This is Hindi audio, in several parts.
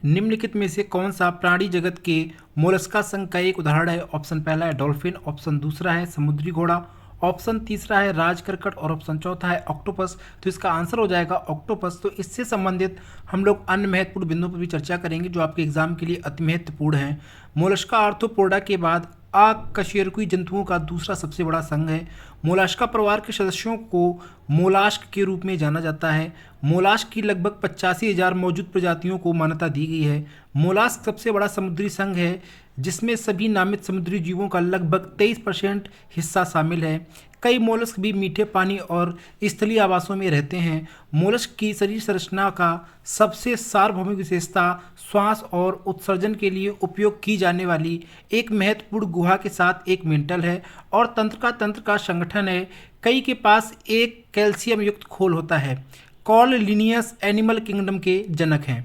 निम्नलिखित में से कौन सा प्राणी जगत के मोलस्का संघ का एक उदाहरण है? ऑप्शन पहला है डॉल्फिन, ऑप्शन दूसरा है समुद्री घोड़ा, ऑप्शन तीसरा है राजकरकट और ऑप्शन चौथा है ऑक्टोपस। तो इसका आंसर हो जाएगा ऑक्टोपस। तो इससे संबंधित हम लोग अन्य महत्वपूर्ण बिंदुओं पर भी चर्चा करेंगे जो आपके एग्जाम के लिए अति महत्वपूर्ण है। मोलस्का आर्थ्रोपोडा के बाद अकशेरुकी जंतुओं का दूसरा सबसे बड़ा संघ है। मोलास्का परिवार के सदस्यों को मोलास्क के रूप में जाना जाता है। मोलास्क की लगभग 85,000 मौजूद प्रजातियों को मान्यता दी गई है। मोलास्क सबसे बड़ा समुद्री संघ है जिसमें सभी नामित समुद्री जीवों का लगभग 23% हिस्सा शामिल है। कई मोलस्क भी मीठे पानी और स्थलीय आवासों में रहते हैं। मोलस्क की शरीर संरचना का सबसे सार्वभौमिक विशेषता श्वास और उत्सर्जन के लिए उपयोग की जाने वाली एक महत्वपूर्ण गुहा के साथ एक मेंटल है और तंत्र का संगठन है। कई के पास एक कैल्शियम युक्त खोल होता है। कॉल लिनियस एनिमल किंगडम के जनक हैं।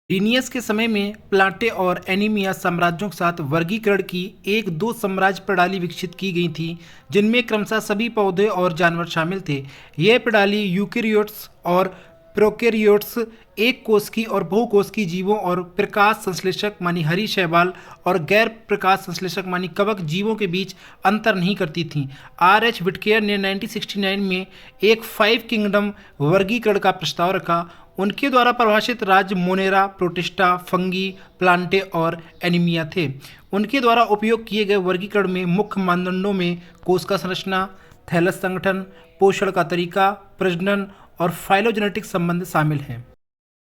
लिनियस के समय में प्लाटे और एनीमिया साम्राज्यों के साथ वर्गीकरण की एक दो साम्राज्य प्रणाली विकसित की गई थी जिनमें क्रमशः सभी पौधे और जानवर शामिल थे। यह प्रणाली यूकेरियोट्स और प्रोकैरियोट्स एक कोश की और बहुकोश की जीवों और प्रकाश संश्लेषक मानी हरी शैवाल और गैर प्रकाश संश्लेषक मानी कवक जीवों के बीच अंतर नहीं करती थीं। R.H. विटकेयर ने 1969 में एक 5 किंगडम वर्गीकरण का प्रस्ताव रखा। उनके द्वारा परिभाषित राज्य मोनेरा, प्रोटिस्टा, फंगी, प्लांटे और एनीमिया थे। उनके द्वारा उपयोग किए गए वर्गीकरण में मुख्य मानदंडों में कोश का संरचना, थैलस संगठन, पोषण का तरीका, प्रजनन और फाइलोजेनेटिक संबंध शामिल हैं।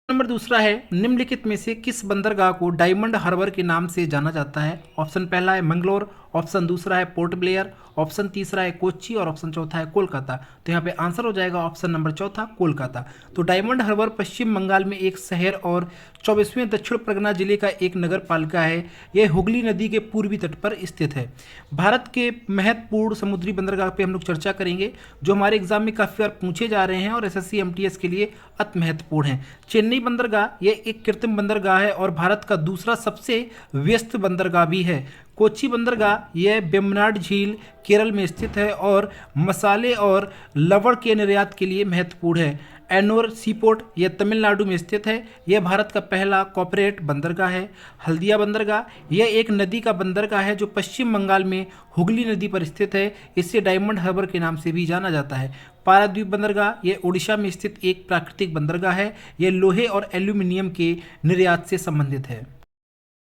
नंबर दूसरा है निम्नलिखित में से किस बंदरगाह को डायमंड हार्बर के नाम से जाना जाता है? ऑप्शन पहला है मंगलोर, ऑप्शन दूसरा है पोर्ट ब्लेयर, ऑप्शन तीसरा है कोच्चि और ऑप्शन चौथा है कोलकाता। तो यहाँ पे आंसर हो जाएगा ऑप्शन नंबर चौथा कोलकाता। तो डायमंड हार्बर पश्चिम बंगाल में एक शहर और 24वें दक्षिण परगना जिले का एक नगर पालिका है। यह हुगली नदी के पूर्वी तट पर स्थित है। भारत के महत्वपूर्ण समुद्री बंदरगाह पे हम लोग चर्चा करेंगे जो हमारे एग्जाम में काफ़ी बार पूछे जा रहे हैं और SSC MTS के लिए अति महत्वपूर्ण है। चेन्नई बंदरगाह यह एक कृत्रिम बंदरगाह है और भारत का दूसरा सबसे व्यस्त बंदरगाह भी है। कोच्चि बंदरगाह यह वेम्बनाड झील केरल में स्थित है और मसाले और लवण के निर्यात के लिए महत्वपूर्ण है। एनोर सीपोर्ट यह तमिलनाडु में स्थित है। यह भारत का पहला कॉर्पोरेट बंदरगाह है। हल्दिया बंदरगाह यह एक नदी का बंदरगाह है जो पश्चिम बंगाल में हुगली नदी पर स्थित है। इसे डायमंड हार्बर के नाम से भी जाना जाता है। पारादीप बंदरगाह यह उड़ीसा में स्थित एक प्राकृतिक बंदरगाह है। यह लोहे और एल्यूमिनियम के निर्यात से संबंधित है।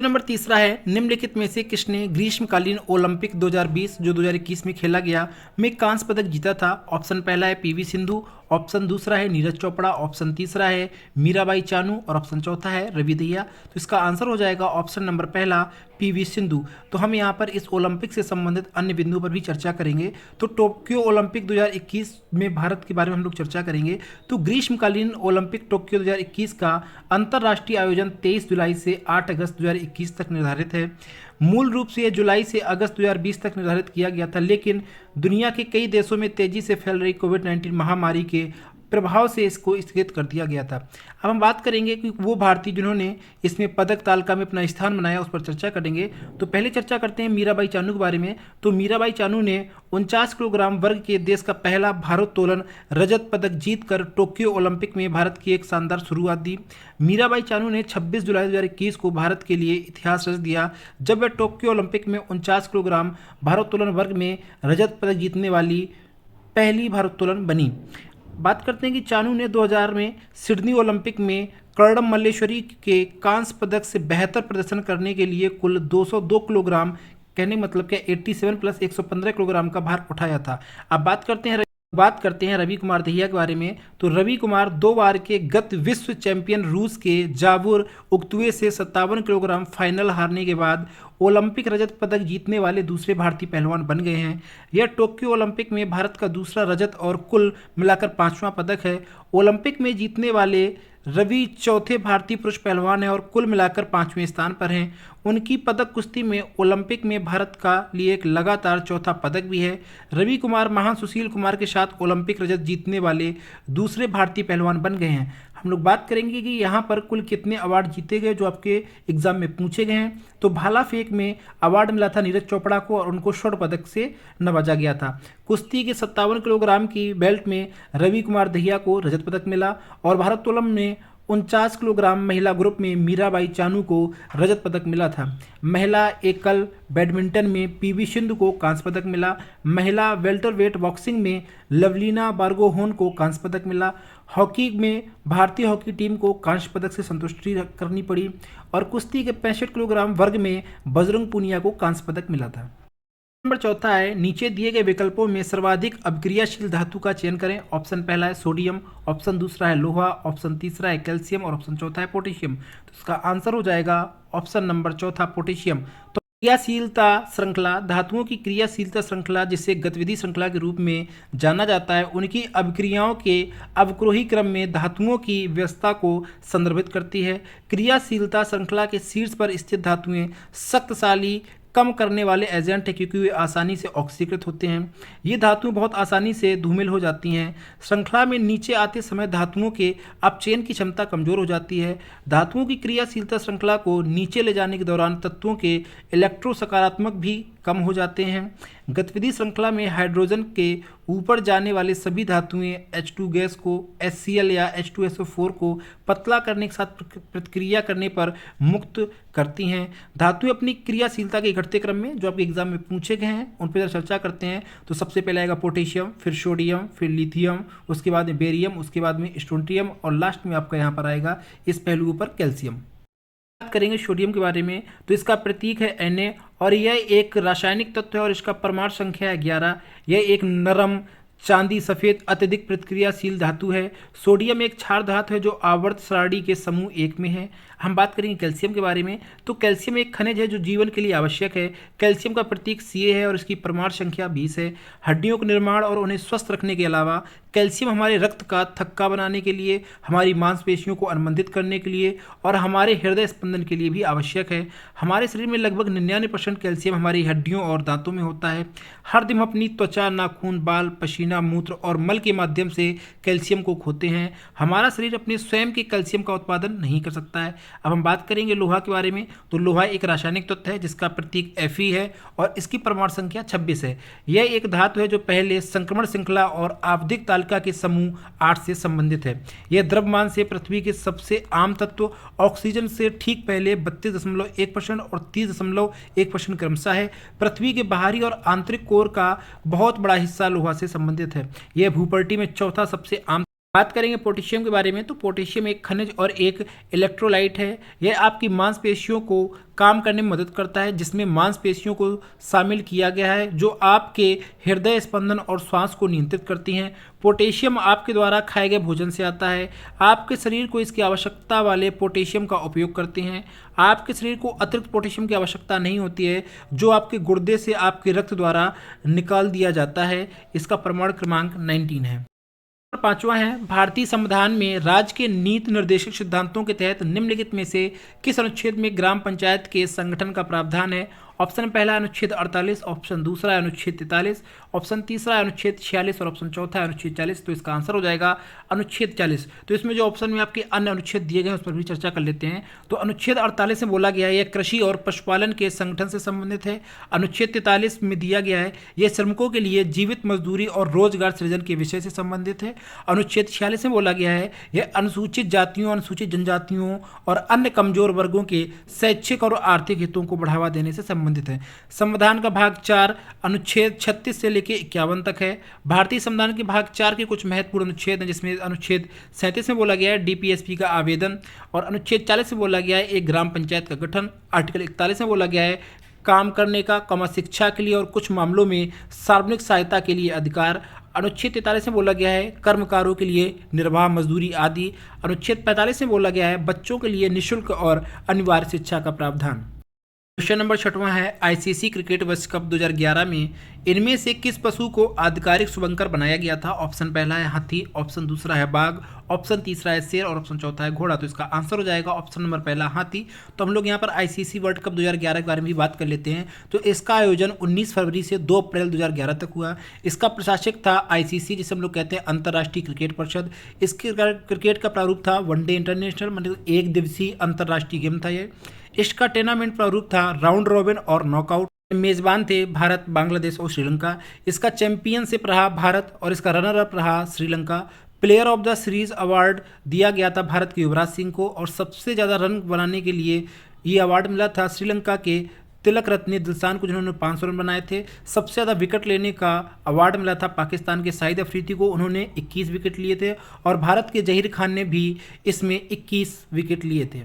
नंबर तीसरा है निम्नलिखित में से किसने ग्रीष्मकालीन ओलंपिक 2020 जो 2021 में खेला गया में कांस्य पदक जीता था? ऑप्शन पहला है PV सिंधु, ऑप्शन दूसरा है नीरज चोपड़ा, ऑप्शन तीसरा है मीराबाई चानू और ऑप्शन चौथा है रवि दहिया। तो इसका आंसर हो जाएगा ऑप्शन नंबर पहला PV सिंधु। तो हम यहाँ पर इस ओलंपिक से संबंधित अन्य बिंदुओं पर भी चर्चा करेंगे। तो टोक्यो ओलंपिक 2021 में भारत के बारे में हम लोग चर्चा करेंगे। तो ग्रीष्मकालीन ओलंपिक टोक्यो 2021 का अंतर्राष्ट्रीय आयोजन 23 जुलाई से 8 अगस्त 2021 तक निर्धारित है। मूल रूप से यह जुलाई से अगस्त 2020 तक निर्धारित किया गया था, लेकिन दुनिया के कई देशों में तेजी से फैल रही कोविड-19 महामारी के प्रभाव से इसको स्थगित कर दिया गया था। अब हम बात करेंगे कि वो भारतीय जिन्होंने इसमें पदक तालिका में अपना स्थान बनाया उस पर चर्चा करेंगे। तो पहले चर्चा करते हैं मीराबाई चानू के बारे में। तो मीराबाई चानू ने 49 किलोग्राम वर्ग के देश का पहला भारोत्तोलन रजत पदक जीतकर टोक्यो ओलंपिक में भारत की एक शानदार शुरुआत दी। मीराबाई चानू ने 26 जुलाई 2021 को भारत के लिए इतिहास रच दिया जब वह टोक्यो ओलंपिक में 49 किलोग्राम भारोत्तोलन वर्ग में रजत पदक जीतने वाली पहली भारोत्तोलन बनी। बात करते हैं कि चानू ने 2000 में सिडनी ओलंपिक में कर्णम मल्लेश्वरी के कांस्य पदक से बेहतर प्रदर्शन करने के लिए कुल 202 किलोग्राम कहने मतलब क्या 87 प्लस 115 किलोग्राम का भार उठाया था। अब बात करते हैं रवि कुमार दहिया के बारे में। तो रवि कुमार 2 बार के गत विश्व चैंपियन रूस के जावुर उक्तुए से 57 किलोग्राम फाइनल हारने के बाद ओलंपिक रजत पदक जीतने वाले दूसरे भारतीय पहलवान बन गए हैं। यह टोक्यो ओलंपिक में भारत का दूसरा रजत और कुल मिलाकर 5वां पदक है। ओलंपिक में जीतने वाले रवि चौथे भारतीय पुरुष पहलवान हैं और कुल मिलाकर 5वें स्थान पर हैं। उनकी पदक कुश्ती में ओलंपिक में भारत का लिए एक लगातार चौथा पदक भी है। रवि कुमार महान सुशील कुमार के साथ ओलंपिक रजत जीतने वाले दूसरे भारतीय पहलवान बन गए हैं। हम लोग बात करेंगे कि यहाँ पर कुल कितने अवार्ड जीते गए जो आपके एग्जाम में पूछे गए हैं। तो भाला फेंक में अवार्ड मिला था नीरज चोपड़ा को और उनको स्वर्ण पदक से नवाजा गया था। कुश्ती के 57 किलोग्राम की बेल्ट में रवि कुमार दहिया को रजत पदक मिला और भारोत्तोलन में 49 किलोग्राम महिला ग्रुप में मीराबाई चानू को रजत पदक मिला था। महिला एकल बैडमिंटन में पीवी सिंधु को कांस्य पदक मिला। महिला वेल्टरवेट बॉक्सिंग में लवलीना बारगोहेन को कांस्य पदक मिला। हॉकी में भारतीय हॉकी टीम को कांस्य पदक से संतुष्टि करनी पड़ी और कुश्ती के 65 किलोग्राम वर्ग में बजरंग पूनिया को कांस्य पदक मिला था। नंबर चौथा है, नीचे दिए गए विकल्पों में सर्वाधिक अभिक्रियाशील धातु का चयन करें। ऑप्शन पहला है सोडियम, ऑप्शन दूसरा है लोहा, ऑप्शन तीसरा है कैल्शियम और ऑप्शन चौथा है पोटेशियम। तो इसका आंसर हो जाएगा ऑप्शन नंबर चौथा पोटेशियम। तो क्रियाशीलता श्रृंखला, धातुओं की क्रियाशीलता श्रृंखला जिसे गतिविधि श्रृंखला के रूप में जाना जाता है, उनकी अभिक्रियाओं के अवक्रोही क्रम में धातुओं की व्यवस्था को संदर्भित करती है। क्रियाशीलता श्रृंखला के शीर्ष पर स्थित धातुएं शक्तिशाली कम करने वाले एजेंट है क्योंकि वे आसानी से ऑक्सीकृत होते हैं। ये धातुएं बहुत आसानी से धूमिल हो जाती हैं। श्रृंखला में नीचे आते समय धातुओं के अपचयन की क्षमता कमजोर हो जाती है। धातुओं की क्रियाशीलता श्रृंखला को नीचे ले जाने के दौरान तत्वों के इलेक्ट्रो सकारात्मक भी कम हो जाते हैं। गतिविधि श्रृंखला में हाइड्रोजन के ऊपर जाने वाले सभी धातुएं H2 गैस को HCl या H2SO4 को पतला करने के साथ प्रतिक्रिया करने पर मुक्त करती हैं। धातुएं अपनी क्रियाशीलता के घटते क्रम में जो आपके एग्जाम में पूछे गए हैं उन पर चर्चा करते हैं। तो सबसे पहले आएगा पोटेशियम, फिर सोडियम, फिर लिथियम, उसके बाद में बेरियम, उसके बाद में स्ट्रोंटियम और लास्ट में आपका यहाँ पर आएगा इस पहलू पर कैल्शियम। बात करेंगे सोडियम के बारे में तो इसका प्रतीक है Na और यह एक रासायनिक तत्व है और इसका परमाणु संख्या है 11। यह एक नरम चांदी सफ़ेद अत्यधिक प्रतिक्रियाशील धातु है। सोडियम एक क्षार धातु है जो आवर्त सारणी के समूह 1 में है। हम बात करेंगे कैल्शियम के बारे में तो कैल्शियम एक खनिज है जो जीवन के लिए आवश्यक है। कैल्शियम का प्रतीक Ca है और इसकी परमाणु संख्या 20 है। हड्डियों के निर्माण और उन्हें स्वस्थ रखने के अलावा कैल्शियम हमारे रक्त का थक्का बनाने के लिए, हमारी मांसपेशियों को अनुबंधित करने के लिए और हमारे हृदय स्पंदन के लिए भी आवश्यक है। हमारे शरीर में लगभग 99% कैल्शियम हमारी हड्डियों और दांतों में होता है। हर दिन हम अपनी त्वचा, नाखून, बाल, पसीना, मूत्र और मल के माध्यम से कैल्शियम को खोते हैं। हमारा शरीर अपने स्वयं के कैल्शियम का उत्पादन नहीं कर सकता है। अब हम बात करेंगे लोहा के बारे में तो लोहा एक रासायनिक तत्व है जिसका प्रतीक Fe है और इसकी परमाणु संख्या 26 है। यह एक धातु है जो पहले संक्रमण श्रृंखला और आवधिक तालिका के समूह 8 से संबंधित है। यह द्रव्यमान से पृथ्वी के सबसे आम तत्व ऑक्सीजन से ठीक पहले 32.1% और 30.1% क्रमशः है। पृथ्वी के बाहरी और आंतरिक कोर का बहुत बड़ा हिस्सा लोहा से संबंधित है। यह भूपट्टी में चौथा सबसे आम। बात करेंगे पोटेशियम के बारे में तो पोटेशियम एक खनिज और एक इलेक्ट्रोलाइट है। यह आपकी मांसपेशियों को काम करने में मदद करता है जिसमें मांसपेशियों को शामिल किया गया है जो आपके हृदय स्पंदन और श्वास को नियंत्रित करती हैं। पोटेशियम आपके द्वारा खाए गए भोजन से आता है। आपके शरीर को इसकी आवश्यकता वाले पोटेशियम का उपयोग करते हैं। आपके शरीर को अतिरिक्त पोटेशियम की आवश्यकता नहीं होती है जो आपके गुर्दे से आपके रक्त द्वारा निकाल दिया जाता है। इसका परमाणु क्रमांक 19 है। पांचवा है, भारतीय संविधान में राज्य के नीति निर्देशक सिद्धांतों के तहत निम्नलिखित में से किस अनुच्छेद में ग्राम पंचायत के संगठन का प्रावधान है। ऑप्शन पहला है अनुच्छेद 48, ऑप्शन दूसरा है अनुच्छेद 43, ऑप्शन तीसरा है अनुच्छेद 46 और ऑप्शन चौथा है अनुच्छेद 40। तो इसका आंसर हो जाएगा अनुच्छेद 40। तो इसमें जो ऑप्शन में आपके अन्य अनुच्छेद दिए गए हैं उस पर भी चर्चा कर लेते हैं। तो अनुच्छेद 48 में बोला गया है यह कृषि और पशुपालन के संगठन से संबंधित है। अनुच्छेद 43 में दिया गया है यह श्रमिकों के लिए जीवित मजदूरी और रोजगार सृजन के विषय से संबंधित है। अनुच्छेद 46 में बोला गया है यह अनुसूचित जातियों, अनुसूचित जनजातियों और अन्य कमजोर वर्गों के शैक्षिक और आर्थिक हितों को बढ़ावा देने से संबंधित है। संविधान का भाग 4 अनुच्छेद 36 से लेकर 51 तक है। भारतीय संविधान के भाग 4 के कुछ महत्वपूर्ण अनुच्छेद हैं जिसमें अनुच्छेद 37 में बोला गया है डीपीएसपी का आवेदन और अनुच्छेद 40 में बोला गया है एक ग्राम पंचायत का गठन। आर्टिकल 41 में बोला गया है काम करने का, शिक्षा के लिए और कुछ मामलों में सार्वजनिक सहायता के लिए अधिकार। अनुच्छेद 43 में बोला गया है कर्मकारों के लिए निर्वाह मजदूरी आदि। अनुच्छेद 45 में बोला गया है बच्चों के लिए निःशुल्क और अनिवार्य शिक्षा का प्रावधान। क्वेश्चन नंबर 6वां है आईसीसी क्रिकेट विश्व कप 2011 में इनमें से किस पशु को आधिकारिक शुभंकर बनाया गया था? ऑप्शन पहला है हाथी, ऑप्शन दूसरा है बाघ, ऑप्शन तीसरा है शेर और ऑप्शन चौथा है घोड़ा। तो इसका आंसर हो जाएगा ऑप्शन नंबर पहला हाथी। तो हम लोग यहाँ पर आईसीसी वर्ल्ड कप 2011 के बारे में भी बात कर लेते हैं। तो इसका आयोजन 19 फरवरी से 2 अप्रैल 2011 तक हुआ। इसका प्रशासक था आईसीसी, जिसे हम लोग कहते हैं अंतर्राष्ट्रीय क्रिकेट परिषद। इसके क्रिकेट का प्रारूप था वनडे इंटरनेशनल, मतलब एक दिवसीय अंतर्राष्ट्रीय गेम था ये। इसका टूर्नामेंट प्रारूप था राउंड रॉबिन और नॉकआउट। मेजबान थे भारत, बांग्लादेश और श्रीलंका। इसका चैंपियनशिप रहा भारत और इसका रनर अप रहा Sri Lanka. Player of the series award दिया गया था भारत के युवराज सिंह को और सबसे ज़्यादा रन बनाने के लिए ये अवार्ड मिला था श्रीलंका के तिलक रत्ने दिलशान को, जिन्होंने 500 रन बनाए थे। सबसे ज़्यादा विकेट लेने का अवार्ड मिला था पाकिस्तान के शाहिद अफरीदी को, उन्होंने 21 विकेट लिए थे। और भारत के जहीर खान ने भी इसमें 21 विकेट लिए थे।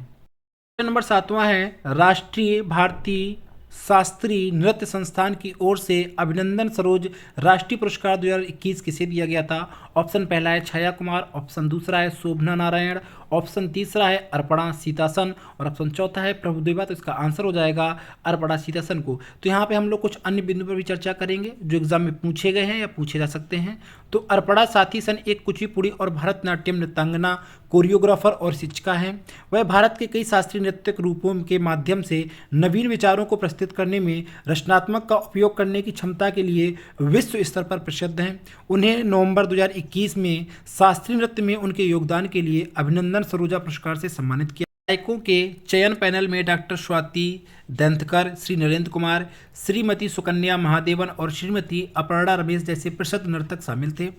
क्वेश्चन नंबर 7वां है राष्ट्रीय भारतीय शास्त्रीय नृत्य संस्थान की ओर से अभिनंदन सरोज राष्ट्रीय पुरस्कार 2021 किसे दिया गया था? ऑप्शन पहला है छाया कुमार, ऑप्शन दूसरा है शोभना नारायण, ऑप्शन तीसरा है अर्पणा सीतासन और ऑप्शन चौथा है प्रभुदेवा। तो इसका आंसर हो जाएगा अर्पणा सीतासन को। तो यहाँ पे हम लोग कुछ अन्य बिंदु पर भी चर्चा करेंगे जो एग्जाम में पूछे गए हैं या पूछे जा सकते हैं। तो अर्पणा साथीसन एक कुचिपुड़ी और भरतनाट्यम नृत्यांगना, कोरियोग्राफर और शिक्षिका हैं। वह भारत के कई शास्त्रीय नृत्य रूपों के माध्यम से नवीन विचारों को प्रस्तुत करने में रचनात्मक का उपयोग करने की क्षमता के लिए विश्व स्तर पर प्रसिद्ध हैं। उन्हें नवंबर 2021 में शास्त्रीय नृत्य में उनके योगदान के लिए अभिनंदन सरोजा पुरस्कार से सम्मानित किया। गायकों के चयन पैनल में डॉक्टर स्वाति दंतकर, श्री नरेंद्र कुमार, श्रीमती सुकन्या महादेवन और श्रीमती अपर्णा रमेश जैसे प्रसिद्ध नर्तक शामिल थे।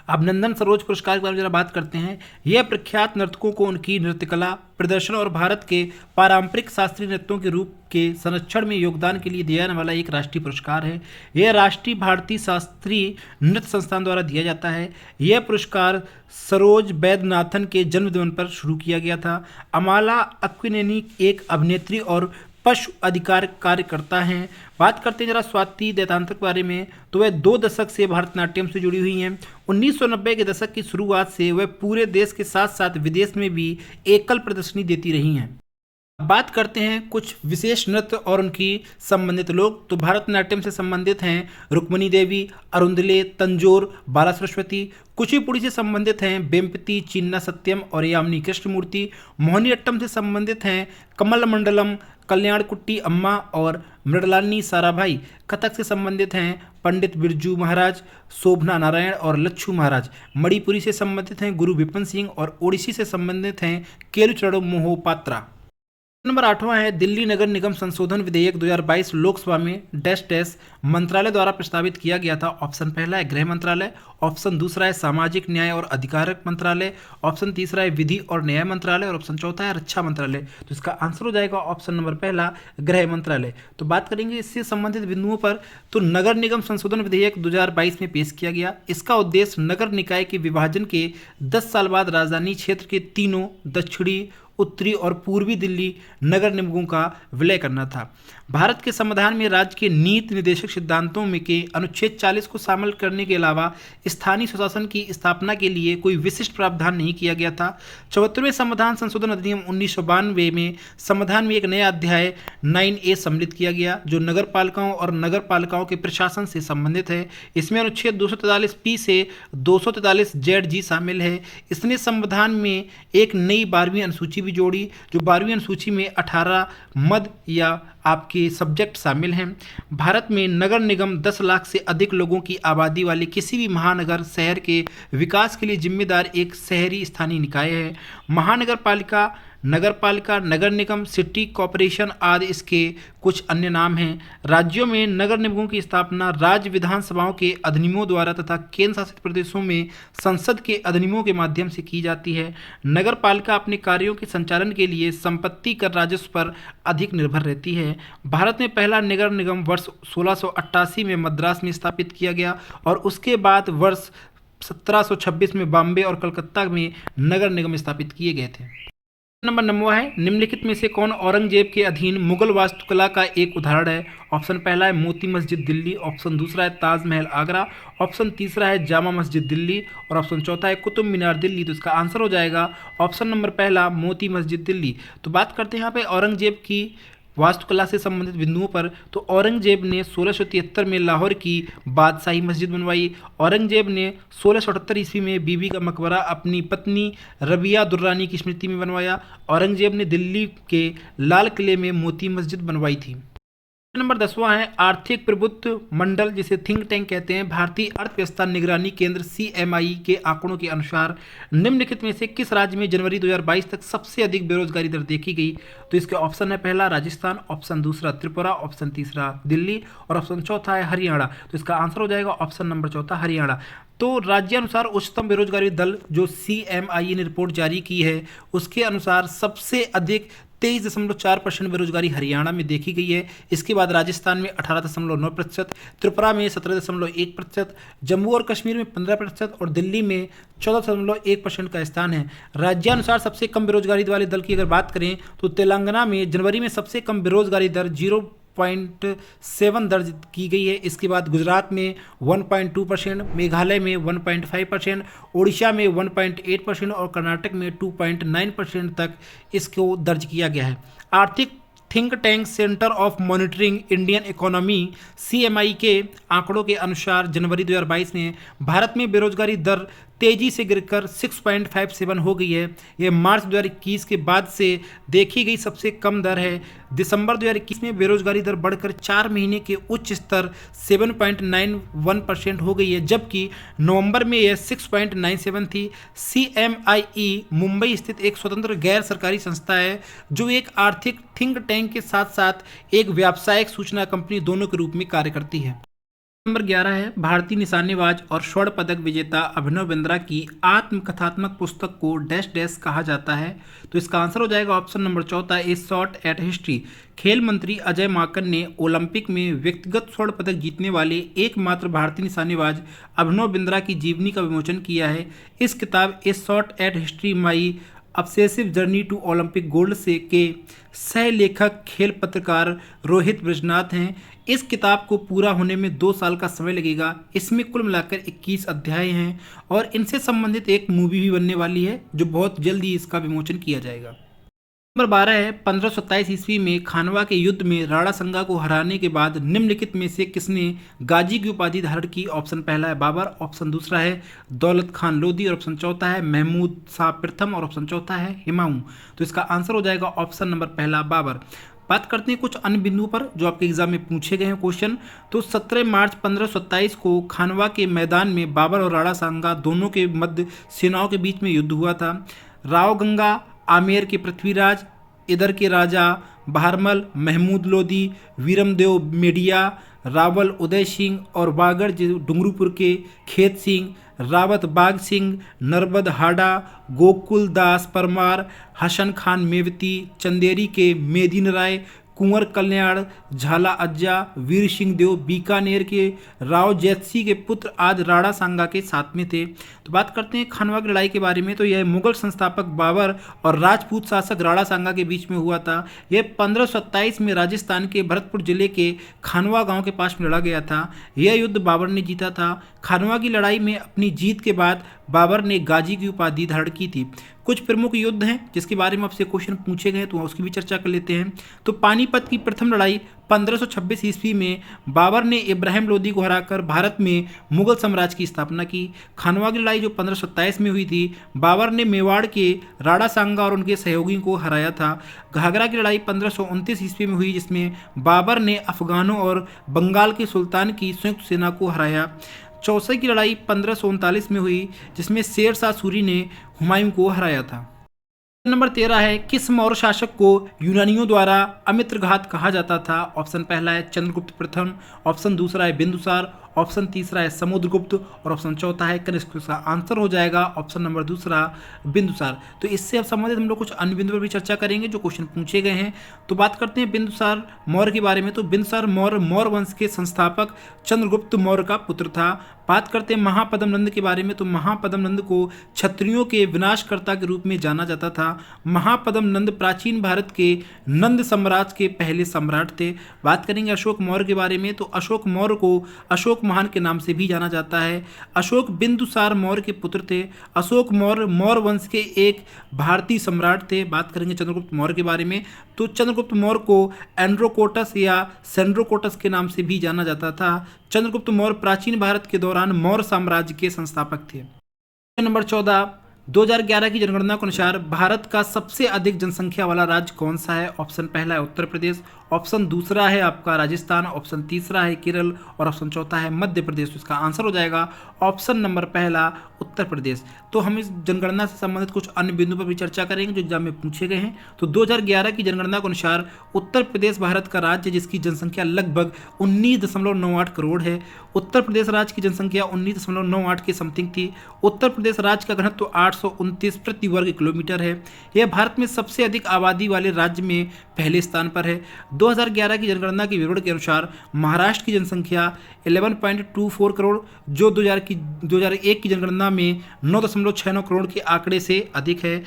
अभिनंदन सरोज पुरस्कार के बारे में जरा बात करते हैं। यह प्रख्यात नर्तकों को उनकी नृत्य कला प्रदर्शन और भारत के पारंपरिक शास्त्रीय नृत्यों के रूप के संरक्षण में योगदान के लिए दिया जाने वाला एक राष्ट्रीय पुरस्कार है। यह राष्ट्रीय भारतीय शास्त्रीय नृत्य संस्थान द्वारा दिया जाता है। यह पुरस्कार सरोज वैद्यनाथन के जन्मदिन पर शुरू किया गया था। अमाला अक्विनेनी एक अभिनेत्री और पशु अधिकार कार्यकर्ता हैं। बात करते हैं जरा स्वाति दैतांतर के बारे में, तो वह 2 दशक से भरतनाट्यम से जुड़ी हुई हैं। 1990 के दशक की शुरुआत से वह पूरे देश के साथ साथ विदेश में भी एकल प्रदर्शनी देती रही हैं। बात करते हैं कुछ विशेष नृत्य और उनकी संबंधित लोग। तो भरतनाट्यम से संबंधित हैं रुक्मिणी देवी, अरुंधले, तंजोर, बाला सरस्वती। कुचिपुड़ी से संबंधित हैं वेम्पति, चिन्ना सत्यम और यामिनी कृष्णमूर्ति। मोहिनीअट्टम से संबंधित हैं कमल मंडलम, कल्याण कुट्टी अम्मा और मृडलानी साराभाई। कथक से संबंधित हैं पंडित बिरजू महाराज, शोभना नारायण और लच्छू महाराज। मणिपुरी से संबंधित हैं गुरु विपिन सिंह और ओडिसी से संबंधित हैं केलुचरण मोहोपात्रा। नंबर 8वां है दिल्ली नगर निगम संशोधन विधेयक 2022 लोकसभा में डैश डैश मंत्रालय द्वारा प्रस्तावित किया गया था। ऑप्शन पहला है गृह मंत्रालय, ऑप्शन दूसरा है सामाजिक न्याय और अधिकारिक मंत्रालय, ऑप्शन तीसरा है विधि और न्याय मंत्रालय और ऑप्शन चौथा है रक्षा मंत्रालय। तो इसका आंसर हो जाएगा ऑप्शन नंबर पहला गृह मंत्रालय। तो बात करेंगे इससे संबंधित बिंदुओं पर। तो नगर निगम संशोधन विधेयक 2022 में पेश किया गया। इसका उद्देश्य नगर निकाय के विभाजन के 10 साल बाद राजधानी क्षेत्र के तीनों दक्षिणी, उत्तरी और पूर्वी दिल्ली नगर निगमों का विलय करना था। भारत के संविधान में राज्य के नीति निर्देशक सिद्धांतों में के अनुच्छेद 40 को शामिल करने के अलावा स्थानीय स्वशासन की स्थापना के लिए कोई विशिष्ट प्रावधान नहीं किया गया था। 74वें संविधान संशोधन अधिनियम 1992 में संविधान में एक नया अध्याय 9A सम्मिलित किया गया जो नगर पालिकाओं और नगर पालिकाओं के प्रशासन से संबंधित है। इसमें अनुच्छेद 243P से 243ZG शामिल है। इसने संविधान में एक नई 12वीं अनुसूची भी जोड़ी, जो 12वीं अनुसूची में 18 मद या आपके सब्जेक्ट शामिल हैं। भारत में नगर निगम 10 लाख से अधिक लोगों की आबादी वाले किसी भी महानगर शहर के विकास के लिए जिम्मेदार एक शहरी स्थानीय निकाय है। महानगर पालिका, नगर पालिका, नगर निगम, सिटी कॉरपोरेशन आदि इसके कुछ अन्य नाम हैं। राज्यों में नगर निगमों की स्थापना राज्य विधानसभाओं के अधिनियमों द्वारा तथा केंद्र शासित प्रदेशों में संसद के अधिनियमों के माध्यम से की जाती है। नगर पालिका अपने कार्यों के संचालन के लिए संपत्ति कर राजस्व पर अधिक निर्भर रहती है। भारत में पहला नगर निगम वर्ष 1688 में मद्रास में स्थापित किया गया और उसके बाद वर्ष 1726 में बॉम्बे और कलकत्ता में नगर निगम स्थापित किए गए थे। नंबर 9 है निम्नलिखित में से कौन औरंगजेब के अधीन मुगल वास्तुकला का एक उदाहरण है। ऑप्शन पहला है मोती मस्जिद दिल्ली, ऑप्शन दूसरा है ताजमहल आगरा, ऑप्शन तीसरा है जामा मस्जिद दिल्ली और ऑप्शन चौथा है कुतुब मीनार दिल्ली। तो इसका आंसर हो जाएगा ऑप्शन नंबर पहला मोती मस्जिद दिल्ली। तो बात करते हैं यहाँ पे औरंगजेब की वास्तुकला से संबंधित बिंदुओं पर तो औरंगजेब ने 1673 में लाहौर की बादशाही मस्जिद बनवाई। औरंगजेब ने 1678 ईस्वी में बीबी का मकबरा अपनी पत्नी रबिया दुर्रानी की स्मृति में बनवाया। औरंगजेब ने दिल्ली के लाल किले में मोती मस्जिद बनवाई थी। नंबर 10वां है आर्थिक प्रभुत्व मंडल, जिसे थिंक टैंक कहते हैं। भारतीय अर्थव्यवस्था निगरानी केंद्र CMI के आंकड़ों के अनुसार निम्नलिखित में से किस राज्य में जनवरी 2022 तक सबसे अधिक बेरोजगारी दर देखी गई? तो इसके ऑप्शन है पहला राजस्थान, ऑप्शन दूसरा त्रिपुरा, ऑप्शन तीसरा दिल्ली और ऑप्शन चौथा है हरियाणा। तो इसका आंसर हो जाएगा ऑप्शन नंबर चौथा हरियाणा। तो राज्यानुसार उच्चतम बेरोजगारी दल जो CMI ने रिपोर्ट जारी की है उसके अनुसार सबसे अधिक 23.4% बेरोजगारी हरियाणा में देखी गई है। इसके बाद राजस्थान में 18.9%, त्रिपुरा में 17.1%, जम्मू और कश्मीर में 15% और दिल्ली में 14.1% का स्थान है। राज्यानुसार सबसे कम बेरोजगारी वाले दल की अगर बात करें तो तेलंगाना में जनवरी में सबसे कम बेरोजगारी दर 0.7 दर्ज की गई है। इसके बाद गुजरात में 1.2%, मेघालय में 1.5%, उड़ीसा में 1.8% और कर्नाटक में 2.9% तक इसको दर्ज किया गया है। आर्थिक think tank centre of monitoring Indian economy CMI के आंकड़ों के अनुसार जनवरी 2022 में भारत में बेरोजगारी दर तेजी से गिरकर 6.57 हो गई है। यह मार्च 2021 के बाद से देखी गई सबसे कम दर है। दिसंबर 2021 में बेरोजगारी दर बढ़कर 4 महीने के उच्च स्तर 7.91% हो गई है, जबकि नवंबर में यह 6.97 थी। CMIE मुंबई स्थित एक स्वतंत्र गैर सरकारी संस्था है जो एक आर्थिक थिंक टैंक के साथ साथ एक व्यावसायिक सूचना कंपनी दोनों के रूप में कार्य करती है। नंबर 11 है भारतीय निशानेबाज और स्वर्ण पदक विजेता अभिनव बिंद्रा की आत्मकथात्मक पुस्तक को डैश डैश कहा जाता है। तो इसका आंसर हो जाएगा ऑप्शन नंबर चौथा ए शॉट एट हिस्ट्री। खेल मंत्री अजय माकन ने ओलंपिक में व्यक्तिगत स्वर्ण पदक जीतने वाले एकमात्र भारतीय निशानेबाज अभिनव बिंद्रा की जीवनी का विमोचन किया है। इस किताब a shot at history my obsessive journey to Olympic gold से के सह लेखक खेल पत्रकार रोहित ब्रजनाथ हैं। इस किताब को पूरा होने में 2 साल का समय लगेगा। इसमें कुल मिलाकर 21 अध्याय हैं और इनसे संबंधित एक मूवी भी बनने वाली है जो बहुत जल्द ही इसका विमोचन किया जाएगा। नंबर 12 है 1527 ईस्वी में खानवा के युद्ध में राणा संगा को हराने के बाद निम्नलिखित में से किसने गाजी की उपाधि धारण की? ऑप्शन पहला है बाबर, ऑप्शन दूसरा है दौलत खान लोधी और ऑप्शन चौथा है महमूद शाह प्रथम और ऑप्शन चौथा है हुमायूं। तो इसका आंसर हो जाएगा ऑप्शन नंबर पहला बाबर। बात करते हैं कुछ अन्य बिंदुओं पर जो आपके एग्जाम में पूछे गए हैं क्वेश्चन। तो 17 मार्च 1527 को खानवा के मैदान में बाबर और राणा सांगा दोनों के मध्य सेनाओं के बीच में युद्ध हुआ था। राव गंगा आमेर के पृथ्वीराज, इधर के राजा बहारमल, महमूद लोधी, वीरमदेव मेडिया, रावल उदय सिंह और बागड़ डुंगरूपुर के खेत सिंह, रावत बाग सिंह, नरबद हाडा, गोकुल दास परमार, हसन खान मेवती, चंदेरी के मेदिन राय, कुंवर कल्याण, झाला अज्जा, वीर सिंह देव बीकानेर के, राव जैतसी के पुत्र आज राणा सांगा के साथ में थे। तो बात करते हैं खानवा की लड़ाई के बारे में। तो यह मुगल संस्थापक बाबर और राजपूत शासक राणा सांगा के बीच में हुआ था। यह 1527 में राजस्थान के भरतपुर जिले के खानवा गांव के पास में लड़ा गया था। यह युद्ध बाबर ने जीता था। खानवा की लड़ाई में अपनी जीत के बाद बाबर ने गाजी की उपाधि धारण की थी। कुछ प्रमुख युद्ध हैं जिसके बारे में आपसे क्वेश्चन पूछे गए तो उसकी भी चर्चा कर लेते हैं। तो पानीपत की प्रथम लड़ाई 1526 ईस्वी में बाबर ने इब्राहिम लोदी को हराकर भारत में मुगल साम्राज्य की स्थापना की। खानवा की लड़ाई जो 1527 में हुई थी, बाबर ने मेवाड़ के राणा सांगा और उनके सहयोगियों को हराया था। घाघरा की लड़ाई 1529 ईस्वी में हुई जिसमें बाबर ने अफगानों और बंगाल के सुल्तान की संयुक्त सेना को हराया। चौसा की लड़ाई 1539 में हुई जिसमें शेर शाह सूरी ने हुमायूं को हराया था। नंबर 13 है किस मौर्य शासक को यूनानियों द्वारा अमित्रघात कहा जाता था? ऑप्शन पहला है चंद्रगुप्त प्रथम, ऑप्शन दूसरा है बिंदुसार, ऑप्शन तीसरा है समुद्रगुप्त और ऑप्शन चौथा है कनिष्क। इसका आंसर हो जाएगा ऑप्शन नंबर दूसरा बिंदुसार। तो इससे अब संबंधित हम लोग कुछ अन्य बिंदु पर भी चर्चा करेंगे जो क्वेश्चन पूछे गए हैं। तो बात करते हैं बिंदुसार मौर्य के बारे में। तो बिंदुसार मौर्य मौर्य वंश के संस्थापक चंद्रगुप्त मौर्य का पुत्र था। बात करते हैं महापद्म नंद के बारे में। तो महापद्म नंद को क्षत्रियों के विनाशकर्ता के रूप में जाना जाता था। महापद्म नंद प्राचीन भारत के नंद साम्राज्य के पहले सम्राट थे। बात करेंगे अशोक मौर्य के बारे में। तो अशोक मौर्य को अशोक अशोक महान के नाम से भी जाना जाता है। अशोक बिंदुसार मौर्य के पुत्र थे। अशोक मौर्य मौर्य वंश के एक भारतीय सम्राट थे। बात करेंगे चंद्रगुप्त मौर्य के बारे में, तो चंद्रगुप्त मौर्य को एंड्रोकोटस या सेंड्रोकोटस के नाम से भी जाना जाता था। चंद्रगुप्त मौर्य प्राचीन भारत के दौरान मौर्य साम्राज्य के संस्थापक थे। नंबर 14, 2011 की जनगणना के अनुसार भारत का सबसे अधिक जनसंख्या वाला राज्य कौन सा है? ऑप्शन पहला है उत्तर प्रदेश, ऑप्शन दूसरा है आपका राजस्थान, ऑप्शन तीसरा है केरल और ऑप्शन चौथा है मध्य प्रदेश। तो इसका आंसर हो जाएगा ऑप्शन नंबर पहला उत्तर प्रदेश। तो हम इस जनगणना से संबंधित कुछ अन्य बिंदु पर भी चर्चा करेंगे जो एग्जाम में पूछे गए हैं। तो 2011 की जनगणना के अनुसार उत्तर प्रदेश भारत का राज्य जिसकी जनसंख्या लगभग 19.98 करोड़ है। उत्तर प्रदेश राज्य की जनसंख्या 19.98 के समथिंग थी। उत्तर प्रदेश राज्य का घनत्व 829 प्रति वर्ग किलोमीटर है। यह भारत में सबसे अधिक आबादी वाले राज्य में पहले स्थान पर है। 2011 की जनगणना के विवरण के अनुसार महाराष्ट्र की जनसंख्या 11.24 करोड़ जो 2001 की जनगणना में 9.69 करोड़ के आंकड़े से अधिक है।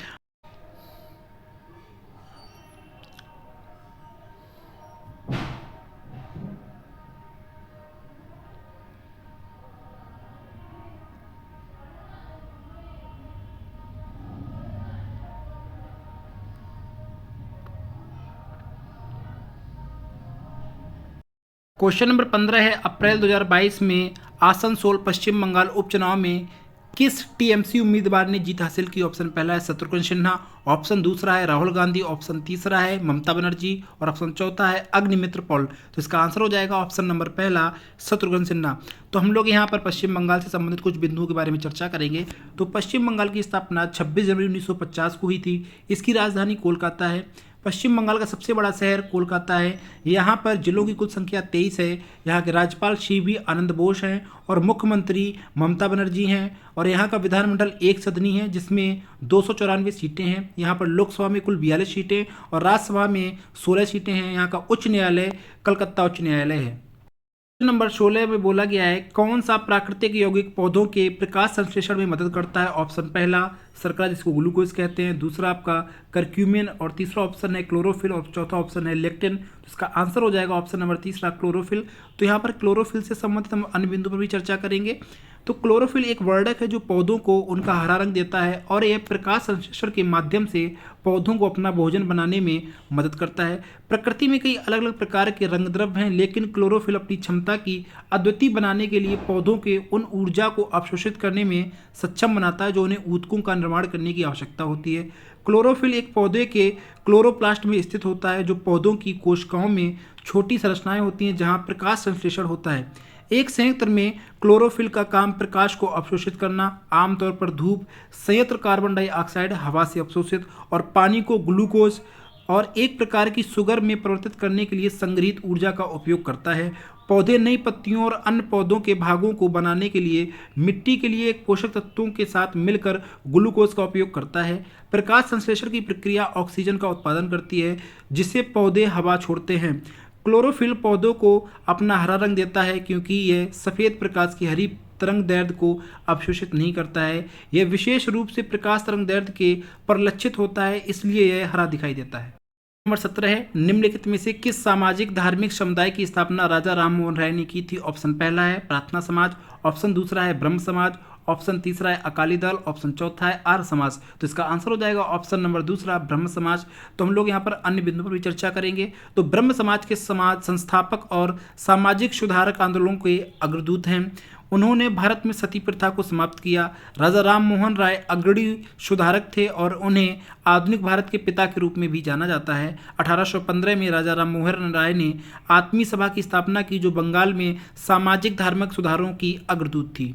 क्वेश्चन नंबर 15 है, अप्रैल 2022 में आसनसोल पश्चिम बंगाल उपचुनाव में किस टीएमसी उम्मीदवार ने जीत हासिल की? ऑप्शन पहला है शत्रुघ्न सिन्हा, ऑप्शन दूसरा है राहुल गांधी, ऑप्शन तीसरा है ममता बनर्जी और ऑप्शन चौथा है अग्निमित्र पॉल। तो इसका आंसर हो जाएगा ऑप्शन नंबर पहला शत्रुघ्न सिन्हा। तो हम लोग यहाँ पर पश्चिम बंगाल से संबंधित कुछ बिंदुओं के बारे में चर्चा करेंगे। तो पश्चिम बंगाल की स्थापना 26 जनवरी 1950 को हुई थी। इसकी राजधानी कोलकाता है। पश्चिम बंगाल का सबसे बड़ा शहर कोलकाता है। यहाँ पर जिलों की कुल संख्या 23 है। यहाँ के राज्यपाल सीवी आनंद बोस हैं और मुख्यमंत्री ममता बनर्जी हैं। और यहाँ का विधानमंडल एक सदनी है जिसमें 294 सीटें हैं। यहाँ पर लोकसभा में कुल 42 सीटें और राज्यसभा में 16 सीटें हैं। यहाँ का उच्च न्यायालय कलकत्ता उच्च न्यायालय है। नंबर 16 में बोला गया है कौन सा प्राकृतिक यौगिक पौधों के प्रकाश संश्लेषण में मदद करता है? ऑप्शन पहला शर्करा जिसको ग्लूकोज कहते हैं, दूसरा आपका करक्यूमिन और तीसरा ऑप्शन है क्लोरोफिल और चौथा ऑप्शन है लेक्टिन। तो इसका आंसर हो जाएगा ऑप्शन नंबर तीसरा क्लोरोफिल। तो यहाँ पर क्लोरोफिल से संबंधित हम अन्य बिंदु पर भी चर्चा करेंगे। तो क्लोरोफिल एक वर्णक है जो पौधों को उनका हरा रंग देता है और यह प्रकाश संश्लेषण के माध्यम से पौधों को अपना भोजन बनाने में मदद करता है। प्रकृति में कई अलग अलग प्रकार के रंग द्रव्य हैं लेकिन क्लोरोफिल अपनी क्षमता की अद्वितीय बनाने के लिए पौधों के उन ऊर्जा को अवशोषित करने में सक्षम बनाता है जो उन्हें ऊतकों का निर्माण करने की आवश्यकता होती है। क्लोरोफिल एक पौधे के क्लोरोप्लास्ट में स्थित होता है जो पौधों की कोशिकाओं में छोटी संरचनाएं होती हैं जहां प्रकाश संश्लेषण होता है। एक संयंत्र में क्लोरोफिल का काम प्रकाश को अवशोषित करना, आमतौर पर धूप, संयंत्र कार्बन डाइऑक्साइड हवा से अवशोषित और पानी को ग्लूकोज और एक प्रकार की शुगर में परिवर्तित करने के लिए संग्रहित ऊर्जा का उपयोग करता है। पौधे नई पत्तियों और अन्य पौधों के भागों को बनाने के लिए मिट्टी के लिए पोषक तत्वों के साथ मिलकर ग्लूकोज का उपयोग करता है। प्रकाश संश्लेषण की प्रक्रिया ऑक्सीजन का उत्पादन करती है जिससे पौधे हवा छोड़ते हैं। क्लोरोफिल पौधों को अपना हरा रंग देता है क्योंकि यह सफ़ेद प्रकाश की हरी तरंग दैर्ध्य को अवशोषित नहीं करता है। यह विशेष रूप से प्रकाश तरंग दैर्ध्य के परिलक्षित होता है इसलिए यह हरा दिखाई देता है। नंबर 17 है निम्नलिखित में से किस सामाजिक धार्मिक समुदाय की स्थापना राजा राम मोहन राय ने की थी? ऑप्शन पहला है प्रार्थना समाज, ऑप्शन दूसरा है ब्रह्म समाज, ऑप्शन तीसरा है अकाली दल, ऑप्शन चौथा है आर्य समाज। तो इसका आंसर हो जाएगा ऑप्शन नंबर दूसरा ब्रह्म समाज। तो हम लोग यहाँ पर अन्य बिंदुओं पर भी चर्चा करेंगे। तो ब्रह्म समाज के समाज संस्थापक और सामाजिक सुधारक आंदोलनों के अग्रदूत हैं। उन्होंने भारत में सती प्रथा को समाप्त किया। राजा राम मोहन राय अग्रणी सुधारक थे और उन्हें आधुनिक भारत के पिता के रूप में भी जाना जाता है। 1815 में राजा राम मोहन राय ने आत्मीय सभा की स्थापना की जो बंगाल में सामाजिक धार्मिक सुधारों की अग्रदूत थी।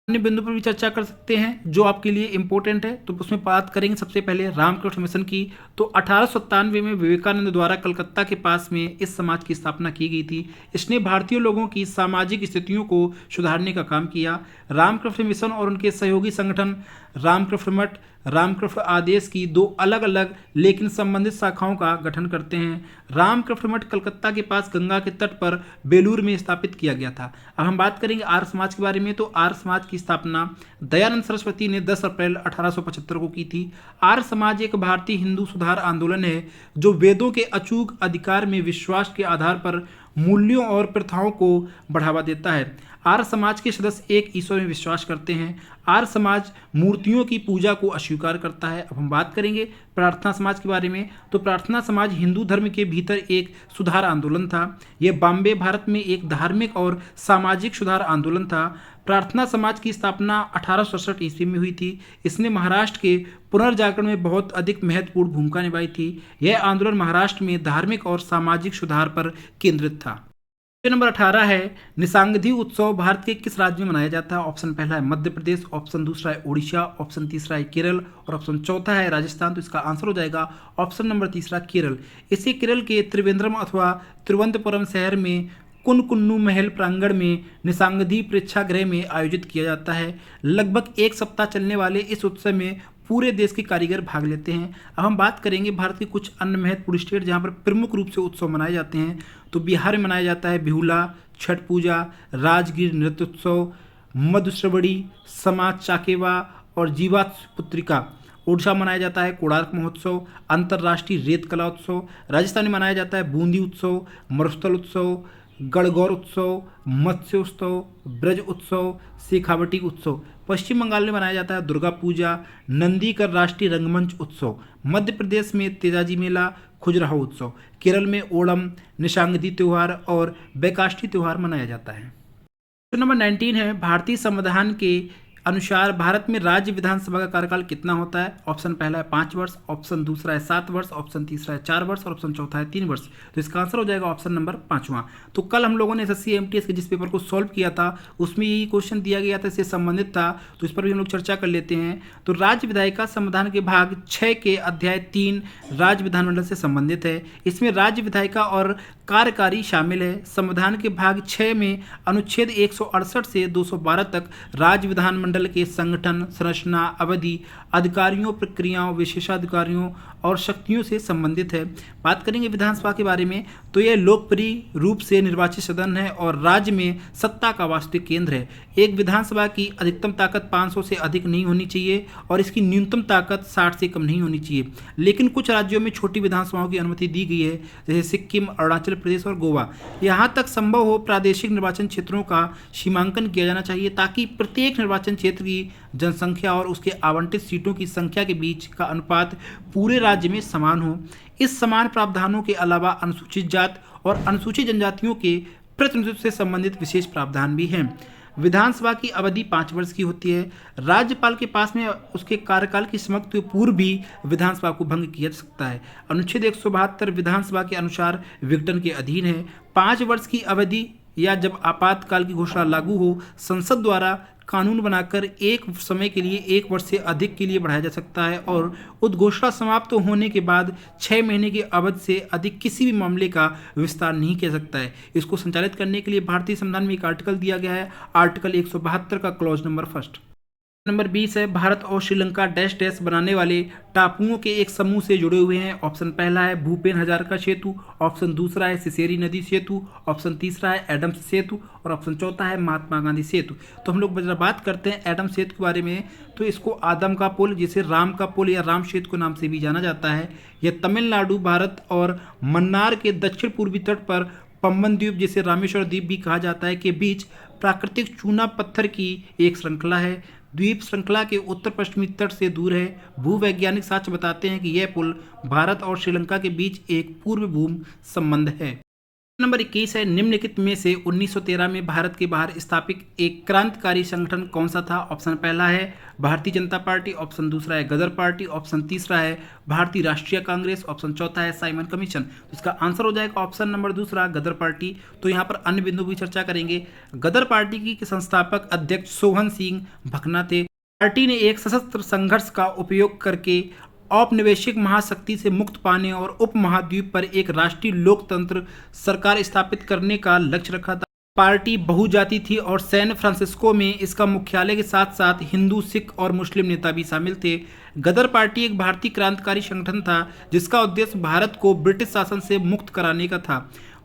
अन्य बिंदु पर भी चर्चा कर सकते हैं जो आपके लिए इंपॉर्टेंट है। तो उसमें बात करेंगे सबसे पहले रामकृष्ण मिशन की। तो 1897 में विवेकानंद द्वारा कलकत्ता के पास में इस समाज की स्थापना की गई थी। इसने भारतीय लोगों की सामाजिक स्थितियों को सुधारने का काम किया। रामकृष्ण मिशन और उनके सहयोगी संगठन रामकृष्ण मठ, रामकृष्ण आदेश की दो अलग अलग लेकिन संबंधित शाखाओं का गठन करते हैं। रामकृष्ण मठ कलकत्ता के पास गंगा के तट पर बेलूर में स्थापित किया गया था। अब हम बात करेंगे आर्य समाज के बारे में। तो आर्य समाज की स्थापना दयानंद सरस्वती ने 10 अप्रैल 1875 को की थी। आर्य समाज एक भारतीय हिंदू सुधार आंदोलन है जो वेदों के अचूक अधिकार में विश्वास के आधार पर मूल्यों और प्रथाओं को बढ़ावा देता है। आर्य समाज के सदस्य एक ईश्वर में विश्वास करते हैं। आर्य समाज मूर्तियों की पूजा को अस्वीकार करता है। अब हम बात करेंगे प्रार्थना समाज के बारे में। तो प्रार्थना समाज हिंदू धर्म के भीतर एक सुधार आंदोलन था। यह बॉम्बे भारत में एक धार्मिक और सामाजिक सुधार आंदोलन था। प्रार्थना समाज की स्थापना 1867 ईस्वी में हुई थी। इसने महाराष्ट्र के पुनर्जागरण में बहुत अधिक महत्वपूर्ण भूमिका निभाई थी। यह आंदोलन महाराष्ट्र में धार्मिक और सामाजिक सुधार पर केंद्रित था। नंबर 18 है निशांगधी उत्सव भारत के किस राज्य में मनाया जाता है? ऑप्शन पहला है मध्य प्रदेश, ऑप्शन दूसरा है उड़ीसा, ऑप्शन तीसरा है केरल और ऑप्शन चौथा है राजस्थान। तो इसका आंसर हो जाएगा ऑप्शन नंबर तीसरा केरल। इसे केरल के त्रिवेंद्रम अथवा तिरुवनंतपुरम शहर में कुनकुन्नू महल प्रांगण में निशांगधी प्रेक्षागृह में आयोजित किया जाता है। लगभग एक सप्ताह चलने वाले इस उत्सव में पूरे देश के कारीगर भाग लेते हैं। अब हम बात करेंगे भारत के कुछ अन्य महत्वपूर्ण स्टेट जहाँ पर प्रमुख रूप से उत्सव मनाए जाते हैं। तो बिहार में मनाया जाता है बिहुला, छठ पूजा, राजगीर नृत्य उत्सव, मधुश्रवणी, समाज चाकेवा और जीवात पुत्रिका। ओडिशा मनाया जाता है कोणार्क महोत्सव, अंतर्राष्ट्रीय रेत कला उत्सव। राजस्थान में मनाया जाता है बूंदी उत्सव, मरुस्थल उत्सव, गणगौर उत्सव, मत्स्य उत्सव, ब्रज उत्सव, शेखावटी उत्सव। पश्चिम बंगाल में मनाया जाता है दुर्गा पूजा, नंदीकर राष्ट्रीय रंगमंच उत्सव। मध्य प्रदेश में तेजाजी मेला, खजुराहो उत्सव। केरल में ओणम, निशांगधी त्यौहार और बैकाष्ठी त्यौहार मनाया जाता है। नंबर 19 है भारतीय संविधान के अनुसार भारत में राज्य विधानसभा का कार्यकाल कितना होता है? ऑप्शन पहला है 5 वर्ष, ऑप्शन दूसरा है 7 वर्ष, ऑप्शन तीसरा है 4 वर्ष और ऑप्शन चौथा है 3 वर्ष। तो इसका आंसर हो जाएगा ऑप्शन नंबर 5वां। तो कल हम लोगों ने एसएससी एमटीएस के जिस पेपर को सॉल्व किया था उसमें यही क्वेश्चन दिया गया था, इससे संबंधित था, तो इस पर भी हम लोग चर्चा कर लेते हैं। तो राज्य विधायिका संविधान के भाग 6 के अध्याय 3 राज्य विधानमंडल से संबंधित है। इसमें राज्य विधायिका और कार्यकारी शामिल है। संविधान के भाग 6 में अनुच्छेद 168 से 212 तक राज्य विधानमंडल के संगठन, संरचना, अवधि, अधिकारियों, प्रक्रियाओं, विशेषाधिकारियों और शक्तियों से संबंधित है। बात करेंगे विधानसभा के बारे में तो यह लोकप्रिय रूप से निर्वाचित सदन है और राज्य में सत्ता का वास्तविक केंद्र है। एक विधानसभा की अधिकतम ताकत 500 से अधिक नहीं होनी चाहिए और इसकी न्यूनतम ताकत 60 से कम नहीं होनी चाहिए। लेकिन कुछ राज्यों में छोटी विधानसभाओं की अनुमति दी गई है, जैसे सिक्किम, अरुणाचल प्रदेश और गोवा। यहाँ तक संभव हो प्रादेशिक निर्वाचन क्षेत्रों का सीमांकन किया जाना चाहिए ताकि प्रत्येक निर्वाचन क्षेत्र की जनसंख्या और उसके आवंटित सीटों की संख्या के बीच का अनुपात पूरे राज्य में समान हो। इस समान प्रावधानों के अलावा अनुसूचित जाति और अनुसूचित जनजातियों के प्रतिनिधित्व से संबंधित विशेष प्रावधान भी हैं। विधानसभा की अवधि 5 वर्ष की होती है। राज्यपाल के पास में उसके कार्यकाल की समाप्ति पूर्व भी विधानसभा को भंग किया जा सकता है। अनुच्छेद 172 विधानसभा के अनुसार विघटन के अधीन है। 5 वर्ष की अवधि या जब आपातकाल की घोषणा लागू हो, संसद द्वारा कानून बनाकर एक समय के लिए 1 वर्ष से अधिक के लिए बढ़ाया जा सकता है और उद्घोषणा समाप्त होने के बाद 6 महीने की अवधि से अधिक किसी भी मामले का विस्तार नहीं किया सकता है। इसको संचालित करने के लिए भारतीय संविधान में एक आर्टिकल दिया गया है, आर्टिकल 172 का क्लॉज नंबर 1। नंबर 20 है भारत और श्रीलंका डैश डैश बनाने वाले टापुओं के एक समूह से जुड़े हुए हैं। ऑप्शन पहला है भूपेन हजारिका सेतु, ऑप्शन दूसरा है सिसेरी नदी सेतु, ऑप्शन तीसरा है एडम्स सेतु और ऑप्शन चौथा है महात्मा गांधी सेतु। तो हम लोग बात करते हैं एडम सेतु के बारे में। तो इसको आदम का पुल, जिसे राम का पुल या राम सेतु के नाम से भी जाना जाता है। यह तमिलनाडु, भारत और मन्नार के दक्षिण पूर्वी तट पर पम्बन द्वीप, जिसे रामेश्वर द्वीप भी कहा जाता है, के बीच प्राकृतिक चूना पत्थर की एक श्रृंखला है। द्वीप श्रृंखला के उत्तर पश्चिमी तट से दूर है। भूवैज्ञानिक साक्ष्य बताते हैं कि यह पुल भारत और श्रीलंका के बीच एक पूर्व भूमि संबंध है। नंबर 21 है निम्नलिखित में से 1913 में भारत के बाहर स्थापित एक क्रांतिकारी संगठन कौन सा था? ऑप्शन पहला है भारतीय जनता पार्टी, ऑप्शन दूसरा है गदर पार्टी, ऑप्शन तीसरा है भारतीय राष्ट्रीय कांग्रेस, ऑप्शन चौथा है साइमन कमीशन। तो इसका आंसर हो जाएगा ऑप्शन नंबर दूसरा गदर पार्टी। तो यहाँ पर अन्य बिंदु भी चर्चा करेंगे। गदर पार्टी की संस्थापक अध्यक्ष सोहन सिंह भकना थे। पार्टी ने एक सशस्त्र संघर्ष का उपयोग करके औपनिवेशिक महाशक्ति से मुक्त पाने और उपमहाद्वीप पर एक राष्ट्रीय लोकतंत्र सरकार स्थापित करने का लक्ष्य रखा था। पार्टी बहुजाति थी और सैन फ्रांसिस्को में इसका मुख्यालय के साथ साथ हिंदू, सिख और मुस्लिम नेता भी शामिल थे। गदर पार्टी एक भारतीय क्रांतिकारी संगठन था जिसका उद्देश्य भारत को ब्रिटिश शासन से मुक्त कराने का था।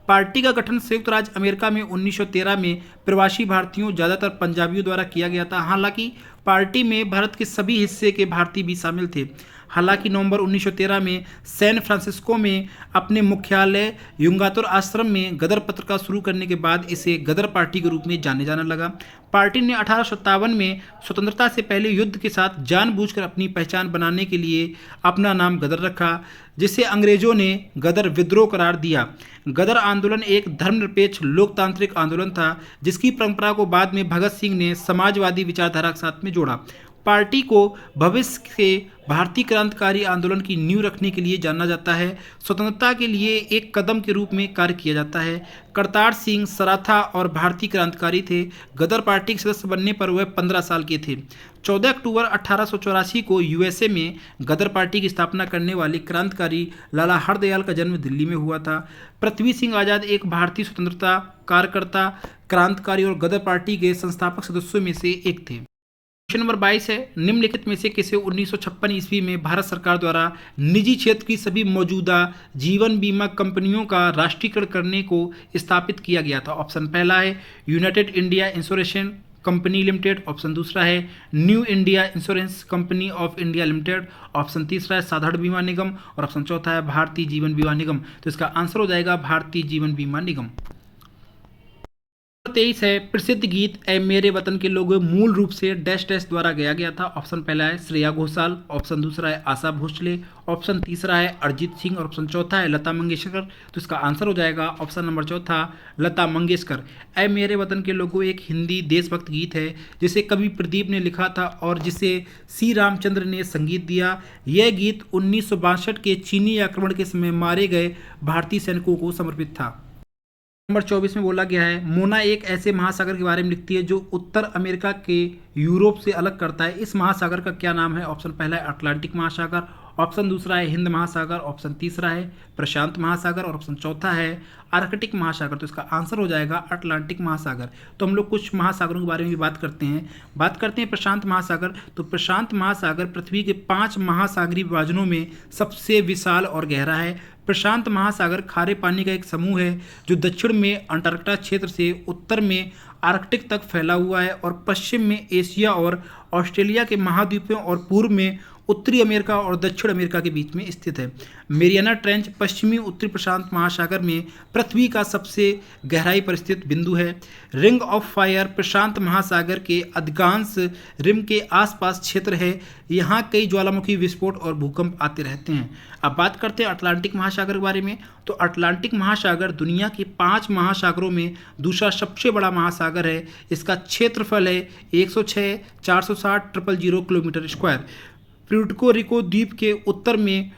पार्टी का गठन संयुक्त राज्य अमेरिका में 1913 में प्रवासी भारतीयों, ज़्यादातर पंजाबियों द्वारा किया गया था। हालांकि पार्टी में भारत के सभी हिस्से के भारतीय भी शामिल थे। हालांकि नवंबर 1913 में सैन फ्रांसिस्को में अपने मुख्यालय युंगातुर आश्रम में गदर पत्रिका शुरू करने के बाद इसे गदर पार्टी के रूप में जाने जाने लगा। पार्टी ने 1857 में स्वतंत्रता से पहले युद्ध के साथ जानबूझकर अपनी पहचान बनाने के लिए अपना नाम गदर रखा, जिसे अंग्रेजों ने गदर विद्रोह करार दिया। गदर आंदोलन एक धर्मनिरपेक्ष लोकतांत्रिक आंदोलन था, जिसकी परंपरा को बाद में भगत सिंह ने समाजवादी विचारधारा के साथ में जोड़ा। पार्टी को भविष्य के भारतीय क्रांतिकारी आंदोलन की नींव रखने के लिए जाना जाता है। स्वतंत्रता के लिए एक कदम के रूप में कार्य किया जाता है। करतार सिंह सराथा और भारतीय क्रांतिकारी थे। गदर पार्टी के सदस्य बनने पर वह 15 साल के थे। 14 अक्टूबर 1884 को यूएसए में गदर पार्टी की स्थापना करने वाले क्रांतिकारी लाला हरदयाल का जन्म दिल्ली में हुआ था। पृथ्वी सिंह आज़ाद एक भारतीय स्वतंत्रता कार्यकर्ता, क्रांतिकारी और गदर पार्टी के संस्थापक सदस्यों में से एक थे। क्वेश्चन नंबर 22 है, निम्नलिखित में से किसे 1956 ईस्वी में भारत सरकार द्वारा निजी क्षेत्र की सभी मौजूदा जीवन बीमा कंपनियों का राष्ट्रीयकरण करने को स्थापित किया गया था? ऑप्शन पहला है United India insurance company limited, option दूसरा है new India insurance company of India limited, option तीसरा है साधारण बीमा निगम और ऑप्शन चौथा है भारतीय जीवन बीमा निगम। तो इसका आंसर हो जाएगा भारतीय जीवन बीमा निगम। 23 है, प्रसिद्ध गीत ए मेरे वतन के लोगों मूल रूप से डैश डैश द्वारा गाया गया था? ऑप्शन पहला है श्रेया घोषाल, ऑप्शन दूसरा है आशा भोसले, ऑप्शन तीसरा है अरिजीत सिंह और ऑप्शन चौथा है लता मंगेशकर। तो इसका आंसर हो जाएगा ऑप्शन नंबर चौथा लता मंगेशकर। ए मेरे वतन के लोगों एक हिंदी देशभक्त गीत है जिसे कवि प्रदीप ने लिखा था और जिसे सी रामचंद्र ने संगीत दिया। यह गीत 1962 के चीनी आक्रमण के समय मारे गए भारतीय सैनिकों को समर्पित था। नंबर 24 में बोला गया है, मोना एक ऐसे महासागर के बारे में लिखती है जो उत्तर अमेरिका के यूरोप से अलग करता है। इस महासागर का क्या नाम है? ऑप्शन पहला है अटलांटिक महासागर, ऑप्शन दूसरा है हिंद महासागर, ऑप्शन तीसरा है प्रशांत महासागर और ऑप्शन चौथा है आर्कटिक महासागर। तो इसका आंसर हो जाएगा अटलांटिक महासागर। तो हम लोग कुछ महासागरों के बारे में भी बात करते हैं प्रशांत महासागर। तो प्रशांत महासागर पृथ्वी के 5 महासागरीय विभाजनों में सबसे विशाल और गहरा है। प्रशांत महासागर खारे पानी का एक समूह है जो दक्षिण में अंटार्कटिका क्षेत्र से उत्तर में आर्कटिक तक फैला हुआ है और पश्चिम में एशिया और ऑस्ट्रेलिया के महाद्वीपों और पूर्व में उत्तरी अमेरिका और दक्षिण अमेरिका के बीच में स्थित है। मेरियाना ट्रेंच पश्चिमी उत्तरी प्रशांत महासागर में पृथ्वी का सबसे गहराई पर स्थित बिंदु है। रिंग ऑफ फायर प्रशांत महासागर के अधिकांश रिम के आसपास क्षेत्र है। यहाँ कई ज्वालामुखी विस्फोट और भूकंप आते रहते हैं। अब बात करते हैं अटलांटिक महासागर के बारे में। तो अटलांटिक महासागर दुनिया के 5 महासागरों में दूसरा सबसे बड़ा महासागर है। इसका क्षेत्रफल है 106,460,000 किलोमीटर स्क्वायर। प्यूर्टो रिको द्वीप के उत्तर में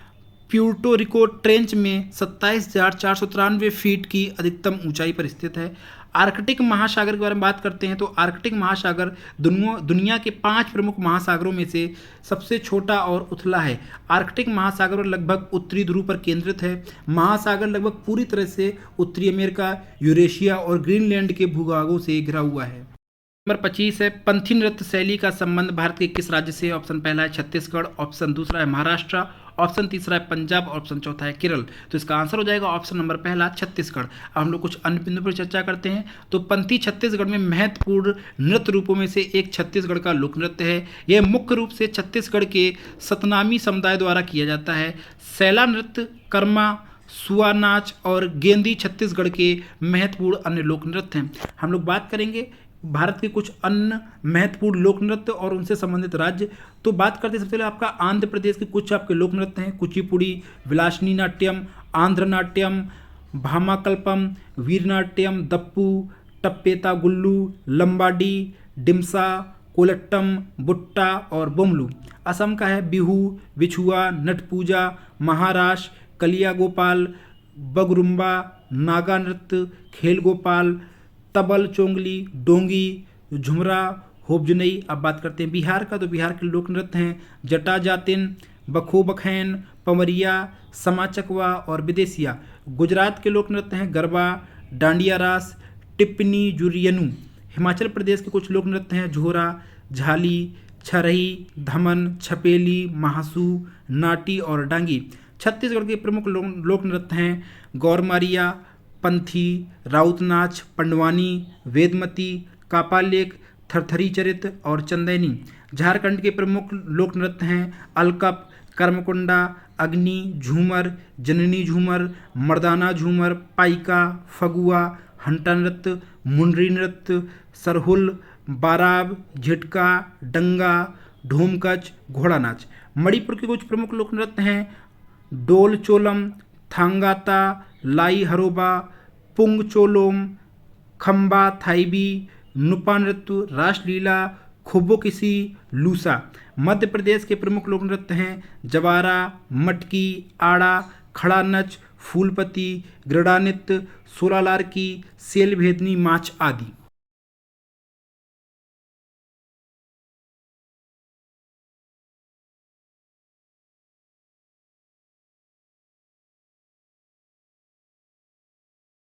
प्यूर्टो रिको ट्रेंच में 27,493 फीट की अधिकतम ऊंचाई पर स्थित है। आर्कटिक महासागर के बारे में बात करते हैं तो आर्कटिक महासागर दुनिया के 5 प्रमुख महासागरों में से सबसे छोटा और उथला है। आर्कटिक महासागर लगभग उत्तरी ध्रुव पर केंद्रित है। महासागर लगभग पूरी तरह से उत्तरी अमेरिका, यूरेशिया और ग्रीनलैंड के भूभागों से घिरा हुआ है। नंबर 25 है, पंथी नृत्य शैली का संबंध भारत के किस राज्य से? ऑप्शन पहला है छत्तीसगढ़, ऑप्शन दूसरा है महाराष्ट्र, ऑप्शन तीसरा है पंजाब और ऑप्शन चौथा है केरल। तो इसका आंसर हो जाएगा ऑप्शन नंबर पहला छत्तीसगढ़। अब हम लोग कुछ अन्य बिंदुओं पर चर्चा करते हैं। तो पंथी छत्तीसगढ़ में महत्वपूर्ण नृत्य रूपों में से एक छत्तीसगढ़ का लोक नृत्य है। यह मुख्य रूप से छत्तीसगढ़ के सतनामी समुदाय द्वारा किया जाता है। सैला नृत्य, कर्मा, सुआ नाच और गेंदी छत्तीसगढ़ के महत्वपूर्ण अन्य लोक नृत्य हैं। हम लोग बात करेंगे भारत के कुछ अन्य महत्वपूर्ण लोक नृत्य और उनसे संबंधित राज्य। तो बात करते हैं सबसे पहले आपका आंध्र प्रदेश के कुछ आपके लोक नृत्य हैं। कुचिपुड़ी, विलासनी नाट्यम, आंध्र नाट्यम, भामाकल्पम, वीरनाट्यम, दप्पू, टप्पेता गुल्लू, लंबाडी, डिमसा, कोलट्टम, बुट्टा और बोमलू। असम का है बिहू, बिछुआ, नट पूजा, महाराष्ट्र कलिया गोपाल, बगरुम्बा, नागा नृत्य, खेल गोपाल, तबल चोंगली, डोंगी, झुमरा, होबजनई। अब बात करते हैं बिहार का। तो बिहार के लोक नृत्य हैं जटा जातिन, बखो बखैन, पमरिया, समा चकवा और विदेसिया। गुजरात के लोक नृत्य हैं गरबा, डांडिया रास, टिप्पनी जुरियनु। हिमाचल प्रदेश के कुछ लोक नृत्य हैं झोरा, झाली, छरही, धमन, छपेली, महासू, नाटी और डांगी। छत्तीसगढ़ के प्रमुख लोक नृत्य हैं गौरमारिया, पंथी, राउत नाच, पंडवानी, वेदमती, कापालेक, थरथरी चरित और चंदैनी। झारखंड के प्रमुख लोक नृत्य हैं अलकप, कर्मकुंडा, अग्नि, झूमर, जननी झूमर, मर्दाना झूमर, पाइका, फगुआ, हंटा नृत्य, मुंडरी नृत्य, सरहुल, बाराब, झिटका, डंगा, ढोमकच, घोड़ा नाच। मणिपुर के कुछ प्रमुख लोक नृत्य हैं डोल चोलम, थांगाता, लाई हरोबा, पुंग चोलोम, खम्बा थाईबी, नुपा नृत्य, रासलीला, खुब्बो-किसी, लूसा। मध्य प्रदेश के प्रमुख लोक नृत्य हैं जवारा, मटकी, आड़ा, खड़ा नच, फूलपति, गृड़ा नृत्य, सोलालार की, सेल भेदनी, माच आदि।